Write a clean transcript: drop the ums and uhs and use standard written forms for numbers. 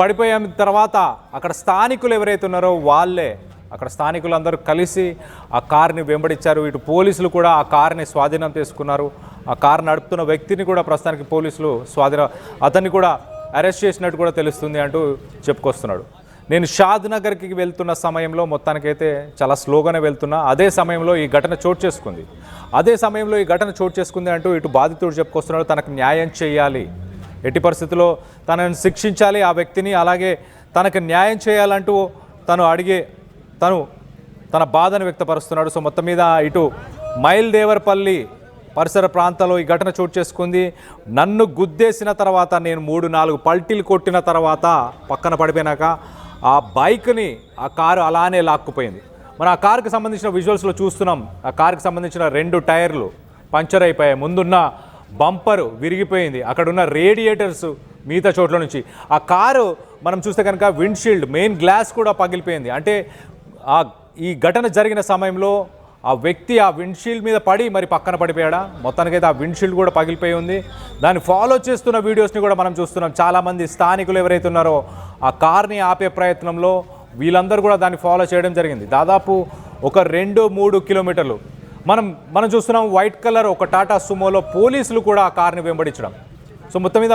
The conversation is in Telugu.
పడిపోయిన తర్వాత అక్కడ స్థానికులు ఎవరైతే ఉన్నారో వాళ్ళే అక్కడ స్థానికులందరూ కలిసి ఆ కార్ని వెంబడించారు. ఇటు పోలీసులు కూడా ఆ కార్ని స్వాధీనం చేసుకున్నారు. ఆ కారు నడుపుతున్న వ్యక్తిని కూడా ప్రస్తుతానికి పోలీసులు అతన్ని కూడా అరెస్ట్ చేసినట్టు కూడా తెలుస్తుంది అంటూ చెప్పుకొస్తున్నాడు. నేను షాద్ నగర్కి వెళ్తున్న సమయంలో మొత్తానికైతే చాలా స్లోగానే వెళ్తున్నా, అదే సమయంలో ఈ ఘటన చోటు చేసుకుంది అంటూ ఇటు బాధితుడు చెప్పుకొస్తున్నాడు. తనకు న్యాయం చేయాలి, ఎట్టి పరిస్థితుల్లో తనను శిక్షించాలి ఆ వ్యక్తిని, అలాగే తనకు న్యాయం చేయాలంటూ తన బాధను వ్యక్తపరుస్తున్నాడు. సో మొత్తం మీద ఇటు మైల్దేవరపల్లి పరిసర ప్రాంతాల్లో ఈ ఘటన చోటు చేసుకుంది. నన్ను గుద్దేసిన తర్వాత నేను 3-4 పల్టీలు కొట్టిన తర్వాత పక్కన పడిపోయినాక ఆ బైక్ని ఆ కారు అలానే లాక్కుపోయింది. మనం ఆ కారుకి సంబంధించిన విజువల్స్లో చూస్తున్నాం. ఆ కారుకి సంబంధించిన 2 టైర్లు పంచర్ అయిపోయాయి, ముందున్న బంపరు విరిగిపోయింది, అక్కడున్న రేడియేటర్స్ మిగతా చోట్ల నుంచి ఆ కారు మనం చూస్తే కనుక విండ్షీల్డ్ మెయిన్ గ్లాస్ కూడా పగిలిపోయింది. అంటే ఈ ఘటన జరిగిన సమయంలో ఆ వ్యక్తి ఆ విండ్షీల్డ్ మీద పడి మరి పక్కన పడిపోయాడా, మొత్తానికైతే ఆ విండ్షీల్డ్ కూడా పగిలిపోయి ఉంది. దాన్ని ఫాలో చేస్తున్న వీడియోస్ని కూడా మనం చూస్తున్నాం. చాలామంది స్థానికులు ఎవరైతే ఉన్నారో ఆ కార్ని ఆపే ప్రయత్నంలో వీళ్ళందరూ కూడా దాన్ని ఫాలో చేయడం జరిగింది. దాదాపు ఒక 2-3 కిలోమీటర్లు మనం చూస్తున్నాం. వైట్ కలర్ ఒక టాటా సుమోలో పోలీసులు కూడా ఆ కార్ని వెంబడించడం. సో మొత్తం మీద